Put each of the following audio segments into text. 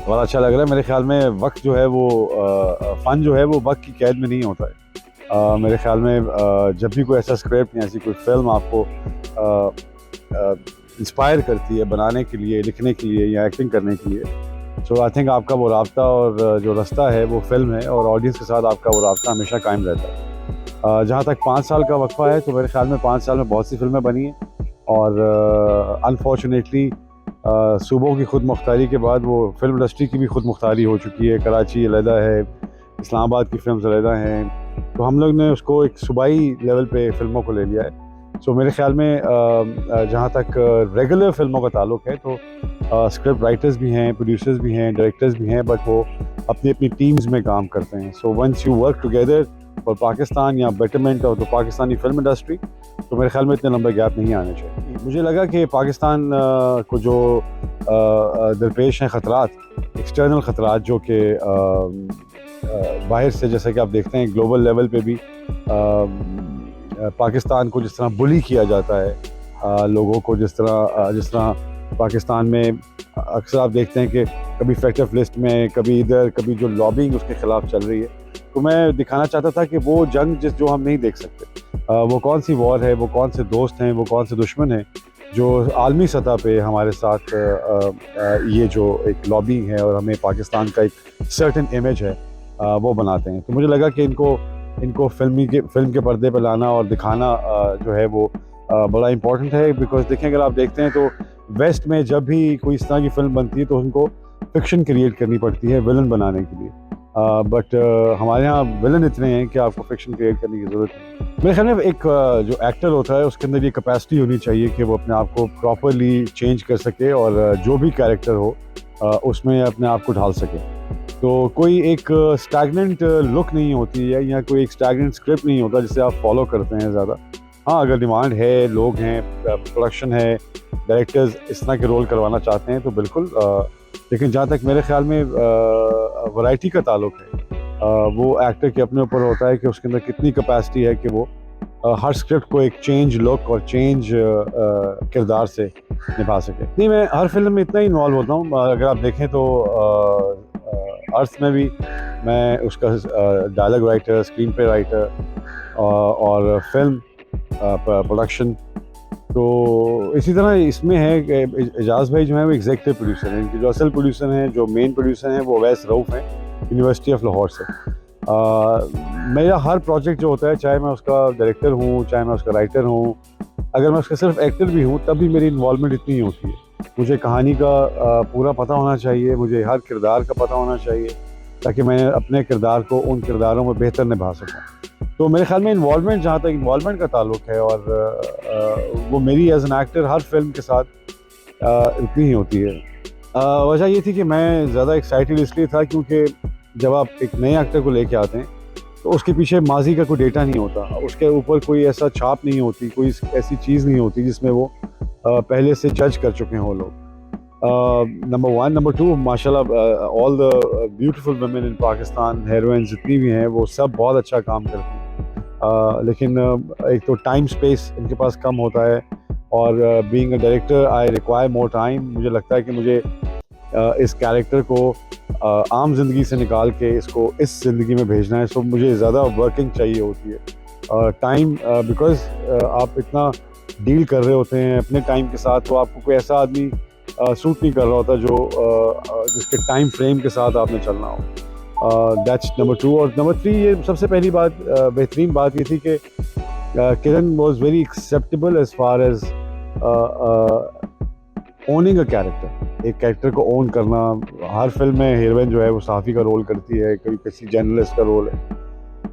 बड़ा अच्छा लग रहा है। मेरे ख्याल में वक्त जो है वो फ़न जो है वो वक्त की कैद में नहीं होता है। मेरे ख्याल में जब भी कोई ऐसा स्क्रिप्ट या ऐसी कोई फिल्म आपको इंस्पायर करती है बनाने के लिए, लिखने के लिए या एक्टिंग करने के लिए, सो आई थिंक आपका वो राब्ता और जो रास्ता है वो फिल्म है, और ऑडियंस के साथ आपका वो राब्ता हमेशा कायम रहता है। जहाँ तक 5 साल का वक्फा है, तो मेरे ख्याल में 5 साल में बहुत सी फिल्में बनी हैं, और अनफॉर्चुनेटली सूबों की खुद मुख्तारी के बाद वो फिल्म इंडस्ट्री की भी खुद मुख्तारी हो चुकी है। कराची अलहदा है, इस्लामाबाद की फिल्म अलहदा हैं, तो हम लोग ने उसको एक सूबाई लेवल पे फिल्मों को ले लिया है। सो मेरे ख्याल में जहाँ तक रेगुलर फिल्मों का ताल्लुक है, तो स्क्रिप्ट राइटर्स भी हैं, प्रोड्यूसर्स भी हैं, डायरेक्टर्स भी हैं, बट वो अपनी अपनी टीम्स में काम करते हैं। So once you work together for Pakistan या betterment of the Pakistani film industry, तो मेरे ख्याल में इतने लंबे गैप नहीं आने चाहिए। मुझे लगा कि पाकिस्तान को जो दरपेश हैं ख़तरात, एक्सटर्नल ख़तरात जो कि बाहर से, जैसे कि आप देखते हैं ग्लोबल लेवल पे भी पाकिस्तान को जिस तरह बुली किया जाता है, लोगों को जिस तरह पाकिस्तान में अक्सर आप देखते हैं कि कभी फैक्ट ऑफ लिस्ट में, कभी इधर, कभी जो लॉबिंग उसके ख़िलाफ़ चल रही है। तो मैं दिखाना चाहता था कि वो जंग जो हम नहीं देख सकते, वो कौन सी वॉर है, वो कौन से दोस्त हैं, वो कौन से दुश्मन हैं जो आलमी सतह पे हमारे साथ ये जो एक लॉबिंग है और हमें पाकिस्तान का एक सर्टेन इमेज है वो बनाते हैं। तो मुझे लगा कि इनको फिल्म के पर्दे पर लाना और दिखाना जो है वो बड़ा इम्पोर्टेंट है। बिकॉज देखें, अगर आप देखते हैं तो वेस्ट में जब भी कोई इस तरह की फिल्म बनती है तो उनको फिक्शन क्रिएट करनी पड़ती है विलन बनाने के लिए, बट हमारे यहाँ विलन इतने हैं कि आपको फिक्शन क्रिएट करने की ज़रूरत नहीं। मेरे ख्याल में एक जो एक्टर होता है उसके अंदर ये कैपेसिटी होनी चाहिए कि वो अपने आप को प्रॉपरली चेंज कर सके, और जो भी कैरेक्टर हो उसमें अपने आप को ढाल सके। तो कोई एक स्टैगनेंट लुक नहीं होती है, या कोई एक स्टैगनेंट स्क्रिप्ट नहीं होता जिसे आप फॉलो करते हैं ज़्यादा। हाँ, अगर डिमांड है, लोग हैं, प्रोडक्शन है, डायरेक्टर्स इस तरह के रोल करवाना चाहते हैं तो बिल्कुल, लेकिन जहाँ तक मेरे ख्याल में वैरायटी का ताल्लुक है, वो एक्टर के अपने ऊपर होता है कि उसके अंदर कितनी कैपेसिटी है कि वो हर स्क्रिप्ट को एक चेंज लुक और चेंज किरदार से निभा सके। नहीं, मैं हर फिल्म में इतना ही इन्वॉल्व होता हूँ। अगर आप देखें तो अर्थ में भी मैं उसका dialogue writer, screenplay writer और फिल्म प्रोडक्शन, तो इसी तरह इसमें है कि एजाज भाई जो है वो एग्जीक्यूटिव प्रोड्यूसर हैं। इनके जो असल प्रोड्यूसर हैं, जो मेन प्रोड्यूसर हैं, वो अवैस रऊफ़ हैं, यूनिवर्सिटी ऑफ लाहौर से। मेरा हर प्रोजेक्ट जो होता है, चाहे मैं उसका डायरेक्टर हूँ, चाहे मैं उसका राइटर हूँ, अगर मैं उसका सिर्फ एक्टर भी हूँ, तब भी मेरी इन्वॉल्वमेंट इतनी ही होती है। मुझे कहानी का पूरा पता होना चाहिए, मुझे हर किरदार का पता होना चाहिए, ताकि मैं अपने किरदार को उन किरदारों में बेहतर निभा सकूँ। तो मेरे ख्याल में इन्वॉल्वमेंट, जहाँ तक इन्वॉल्वमेंट का ताल्लुक है, और वो मेरी एज एन एक्टर हर फिल्म के साथ इतनी ही होती है। वजह ये थी कि मैं ज़्यादा एक्साइटेड इसलिए था क्योंकि जब आप एक नए एक्टर को लेके आते हैं तो उसके पीछे माजी का कोई डेटा नहीं होता, उसके ऊपर कोई ऐसा छाप नहीं होती, कोई ऐसी चीज़ नहीं होती जिसमें वो पहले से जज कर चुके हों लोग। Number one. नंबर टू, माशाल्लाह all the beautiful women in Pakistan, heroines जितनी भी हैं, वो सब बहुत अच्छा काम करती हैं। लेकिन एक तो टाइम स्पेस इनके पास कम होता है, और being a director I require more time. मुझे लगता है कि मुझे इस कैरेक्टर को आम ज़िंदगी से निकाल के इसको इस ज़िंदगी में भेजना है, सो मुझे ज़्यादा वर्किंग चाहिए होती है, टाइम, बिकॉज़ आप इतना डील कर रहे होते हैं अपने टाइम के साथ, तो आपको कोई ऐसा आदमी सूट नहीं कर रहा होता जो जिसके टाइम फ्रेम के साथ आपने चलना हो। That's number two. और नंबर थ्री, ये सबसे पहली बात, बेहतरीन बात ये थी कि Kiran was very acceptable as far as owning a character. एक कैरेक्टर को ओन करना, हर फिल्म में हीरोइन जो है वो सहाफ़ी का रोल करती है, कभी किसी जर्नलिस्ट का रोल है।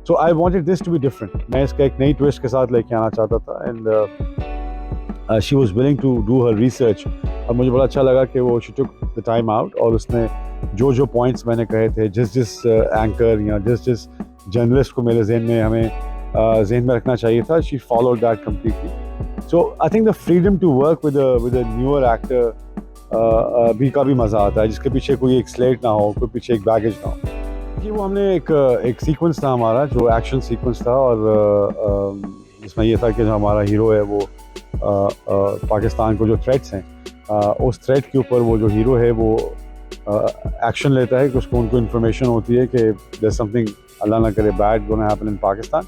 So I wanted this to be different. मैं इसका एक नई ट्विस्ट के साथ लेके आना चाहता था, and she was willing to do her research. और मुझे बड़ा अच्छा लगा कि वो she took the time out, और उसने जो जो पॉइंट्स मैंने कहे थे, जिस एंकर या जिस जर्नलिस्ट को मेरे जहन में हमें जहन में रखना चाहिए था, she followed that completely. So I think the freedom to work with a newer actor भी का भी मज़ा आता है, जिसके पीछे कोई एक स्लेट ना हो, कोई पीछे एक बैगेज ना हो। कि वो हमने एक सीक्वेंस था हमारा, जो एक्शन सीक्वेंस था, और जिसमें ये था कि जो हमारा हीरो है वो पाकिस्तान को जो थ्रेट्स हैं, उस थ्रेट के ऊपर वो जो हीरो है वो एक्शन लेता है कि उसको उनको इन्फॉर्मेशन होती है कि देयर समथिंग अल्लाह ना करे bad gonna happen in Pakistan,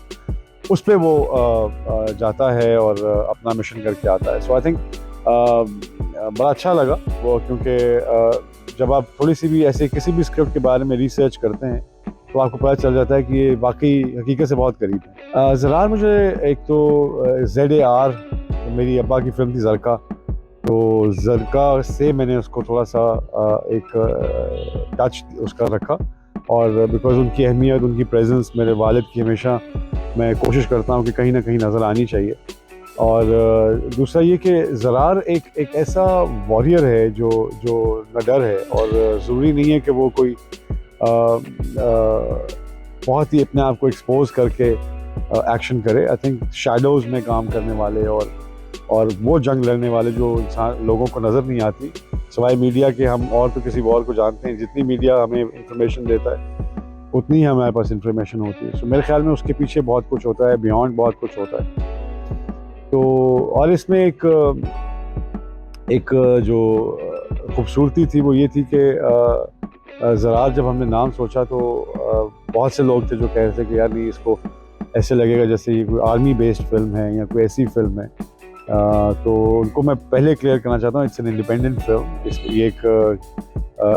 उस पे वो जाता है और अपना मिशन करके आता है। सो आई थिंक बड़ा अच्छा लगा वो, क्योंकि जब आप थोड़ी सी भी ऐसे किसी भी स्क्रिप्ट के बारे में रिसर्च करते हैं तो आपको पता चल जाता है कि ये वाकई हकीकत से बहुत करीब है। ज़रार मुझे एक तो ZAR मेरी अब्बा की फिल्म थी ज़रका, तो ज़रका से मैंने उसको थोड़ा सा एक टच उसका रखा, और बिकॉज़ उनकी अहमियत, उनकी प्रेजेंस मेरे वालिद की हमेशा मैं कोशिश करता हूँ कि कहीं ना कहीं नज़र आनी चाहिए। और दूसरा ये कि ज़रार एक ऐसा वॉरियर है जो जो न डर है, और ज़रूरी नहीं है कि वो कोई बहुत ही अपने आप को एक्सपोज करके एक्शन करे। आई थिंक शैडोज़ में काम करने वाले और वो जंग लड़ने वाले जो इंसान लोगों को नज़र नहीं आती सवाए मीडिया के, हम और तो किसी और को जानते हैं। जितनी मीडिया हमें इंफॉर्मेशन देता है उतनी ही हमारे पास इंफॉर्मेशन होती है। सो मेरे ख्याल में उसके पीछे बहुत कुछ होता है, बियॉन्ड बहुत कुछ होता है। तो और इसमें एक जो खूबसूरती थी वो ये थी कि ज़रार जब हमने नाम सोचा तो बहुत से लोग थे जो कह रहे थे कि यार नहीं, इसको ऐसे लगेगा जैसे ये कोई आर्मी बेस्ड फिल्म है या कोई ऐसी फिल्म है। तो उनको मैं पहले क्लियर करना चाहता हूँ, इट्स एन इंडिपेंडेंट फिल्म। ये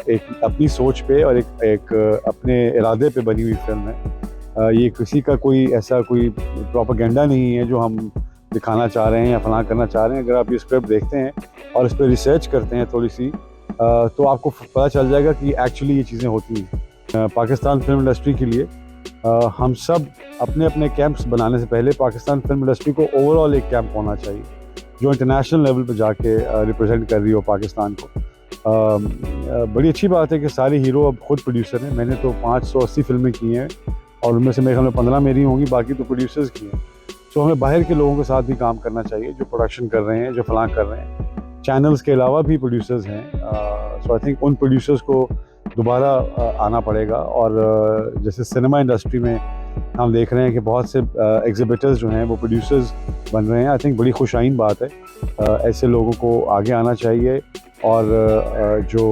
एक अपनी सोच पे और एक अपने इरादे पे बनी हुई फिल्म है। ये किसी का कोई ऐसा कोई प्रोपेगेंडा नहीं है जो हम दिखाना चाह रहे हैं या फलां करना चाह रहे हैं। अगर आप ये स्क्रिप्ट देखते हैं और इस पर रिसर्च करते हैं थोड़ी सी, तो आपको पता चल जाएगा कि एक्चुअली ये चीज़ें होती हैं। पाकिस्तान फिल्म इंडस्ट्री के लिए हम सब अपने अपने कैंप्स बनाने से पहले पाकिस्तान फिल्म इंडस्ट्री को ओवरऑल एक कैंप होना चाहिए जो इंटरनेशनल लेवल पर जाके रिप्रेजेंट कर रही हो पाकिस्तान को। बड़ी अच्छी बात है कि सारे हीरो अब खुद प्रोड्यूसर हैं। मैंने तो 580 फिल्में की हैं और उनमें से मेरे ख्याल में 15 मेरी होंगी, बाकी तो प्रोड्यूसर्स की हैं। तो हमें बाहर के लोगों के साथ भी काम करना चाहिए जो प्रोडक्शन कर रहे हैं, जो फलां कर रहे हैं। चैनल्स के अलावा भी प्रोड्यूसर्स हैं। सो आई थिंक उन प्रोड्यूसर्स को दोबारा आना पड़ेगा। और जैसे सिनेमा इंडस्ट्री में हम देख रहे हैं कि बहुत से एग्जिबिटर्स जो हैं वो प्रोड्यूसर्स बन रहे हैं। आई थिंक बड़ी खुशाइन बात है। ऐसे लोगों को आगे आना चाहिए, और जो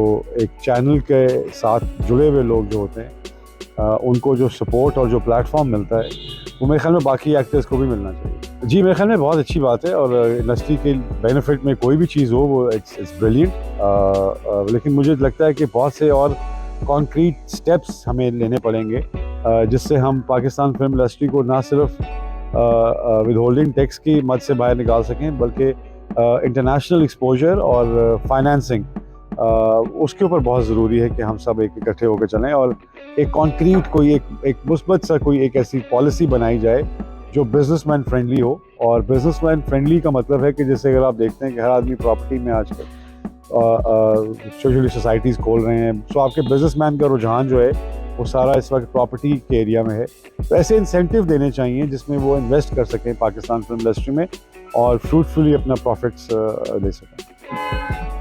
एक चैनल के साथ जुड़े हुए लोग जो होते हैं उनको जो सपोर्ट और जो प्लेटफॉर्म मिलता है वो मेरे ख्याल में बाकी एक्टर्स को भी मिलना चाहिए। जी, मेरे ख्याल में बहुत अच्छी बात है, और इंडस्ट्री के बेनिफिट में कोई भी चीज़ हो वो इट्स ब्रिलियंट। लेकिन मुझे लगता है कि बहुत से और कॉन्क्रीट स्टेप्स हमें लेने पड़ेंगे जिससे हम पाकिस्तान फिल्म इंडस्ट्री को ना सिर्फ विदहोल्डिंग टैक्स की मद से बाहर निकाल सकें, बल्कि इंटरनेशनल एक्सपोजर और फाइनेंसिंग उसके ऊपर बहुत ज़रूरी है कि हम सब एक इकट्ठे होकर चलें और एक कॉन्क्रीट कोई एक मुस्बत सा कोई एक ऐसी पॉलिसी बनाई जाए जो बिजनेसमैन फ्रेंडली हो। और बिजनेसमैन फ्रेंडली का मतलब है कि जैसे अगर आप देखते हैं कि हर आदमी प्रॉपर्टी में आजकल छोटी छोटी सोसाइटीज़ खोल रहे हैं, तो आपके बिजनेसमैन का रुझान जो है वो सारा इस वक्त प्रॉपर्टी के एरिया में है। तो ऐसे इंसेंटिव देने चाहिए जिसमें वो इन्वेस्ट कर सकें पाकिस्तान फिल्म इंडस्ट्री में और फ्रूटफुली अपना प्रॉफिट्स दे सकें।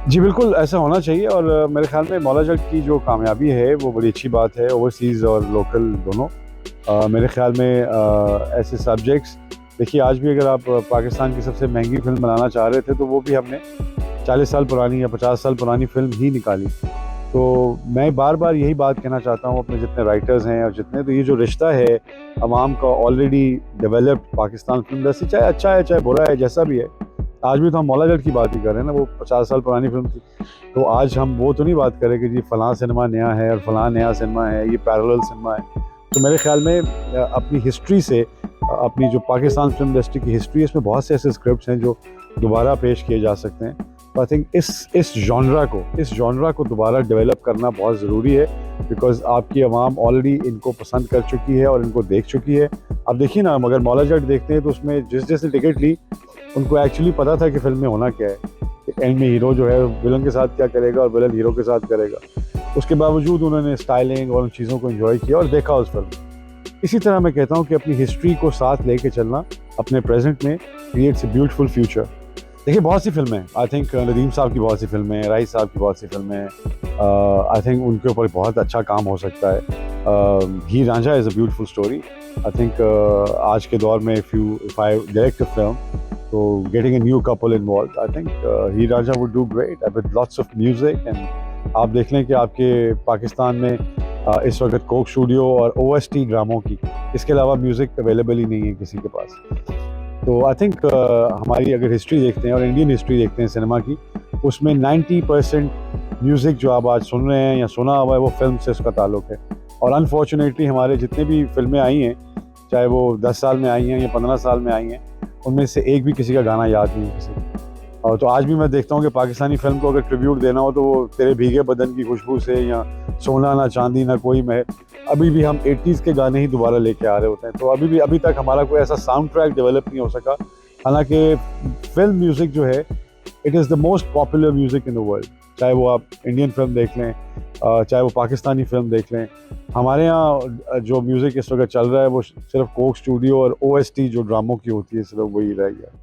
जी बिल्कुल, ऐसा होना चाहिए। और मेरे ख्याल में मौला जट की जो कामयाबी है वो बड़ी अच्छी बात है, ओवरसीज़ और लोकल दोनों। मेरे ख्याल में ऐसे सब्जेक्ट्स, देखिए आज भी अगर आप पाकिस्तान की सबसे महंगी फिल्म बनाना चाह रहे थे तो वो भी हमने 40 साल पुरानी या 50 साल पुरानी फिल्म ही निकाली। तो मैं बार बार यही बात कहना चाहता हूँ अपने जितने राइटर्स हैं और जितने, तो ये जो रिश्ता है अवाम का already developed Pakistan film industry, चाहे अच्छा है चाहे बुरा है जैसा भी है, आज भी तो हम मौला जट की बात ही कर रहे हैं ना, वो 50 साल पुरानी फिल्म थी। तो आज हम वो तो नहीं बात करें कि जी फ़लाँ सिनेमा नया है और फ़लाँ नया सिनेमा है, ये पैरेलल सिनेमा है। तो मेरे ख्याल में अपनी हिस्ट्री से, अपनी जो पाकिस्तान फिल्म इंडस्ट्री की हिस्ट्री है, इसमें बहुत से ऐसे स्क्रिप्ट्स हैं जो दोबारा पेश किए जा सकते हैं। तो आई थिंक इस जॉनरा को दोबारा डेवलप करना बहुत ज़रूरी है, बिकॉज आपकी आवाम ऑलरेडी इनको पसंद कर चुकी है और इनको देख चुकी है। अब देखिए ना, मगर मौला जट देखते हैं तो उसमें जिसने टिकट ली उनको एक्चुअली पता था कि फिल्म में होना क्या है, एंड में हीरो जो है विलन के साथ क्या करेगा और विलन हीरो के साथ करेगा। उसके बावजूद उन्होंने स्टाइलिंग और उन चीज़ों को एंजॉय किया और देखा उस फिल्म। इसी तरह मैं कहता हूँ कि अपनी हिस्ट्री को साथ लेके चलना अपने प्रेजेंट में क्रिएट्स अ ब्यूटीफुल फ्यूचर। देखिए बहुत सी फिल्में हैं, आई थिंक नदीम साहब की बहुत सी फिल्में हैं, राइस साहब की बहुत सी फिल्में हैं, आई थिंक उनके ऊपर बहुत अच्छा काम हो सकता है। Heer Ranjha is a beautiful story. I think आज के दौर में if I direct a film, so getting a new couple involved, I think Heer Raja would do great with lots of music and आप देख लें कि आपके पाकिस्तान में इस वक्त कोक स्टूडियो और ओएसटी ड्रामों की, इसके अलावा म्यूज़िक अवेलेबल ही नहीं है किसी के पास। तो आई थिंक हमारी अगर हिस्ट्री देखते हैं और इंडियन हिस्ट्री देखते हैं सिनेमा की, उसमें 90% म्यूज़िक जो आप आज सुन रहे हैं या सुना हुआ है वो फिल्म से उसका ताल्लुक़ है। और अनफॉर्चुनेटली हमारे जितने भी फिल्में आई हैं, चाहे वो 10 साल में आई हैं या 15 साल में आई हैं, उनमें से एक भी किसी का गाना याद नहीं है किसी को। और तो आज भी मैं देखता हूँ कि पाकिस्तानी फ़िल्म को अगर ट्रिब्यूट देना हो तो वो तेरे भीगे बदन की खुशबू से या सोना ना चांदी ना कोई महल, अभी भी हम 80s के गाने ही दोबारा लेके आ रहे होते हैं। तो अभी तक हमारा कोई ऐसा साउंड ट्रैक डेवलप नहीं हो सका। हालांकि फिल्म म्यूज़िक जो है, it is the most popular music in the world. चाहे वो आप इंडियन फिल्म देख लें, चाहे वो पाकिस्तानी फिल्म देख लें, हमारे यहाँ जो म्यूज़िक इस वक्त चल रहा है वो सिर्फ कोक स्टूडियो और ओएसटी जो ड्रामों की होती है, सिर्फ वही रह गया।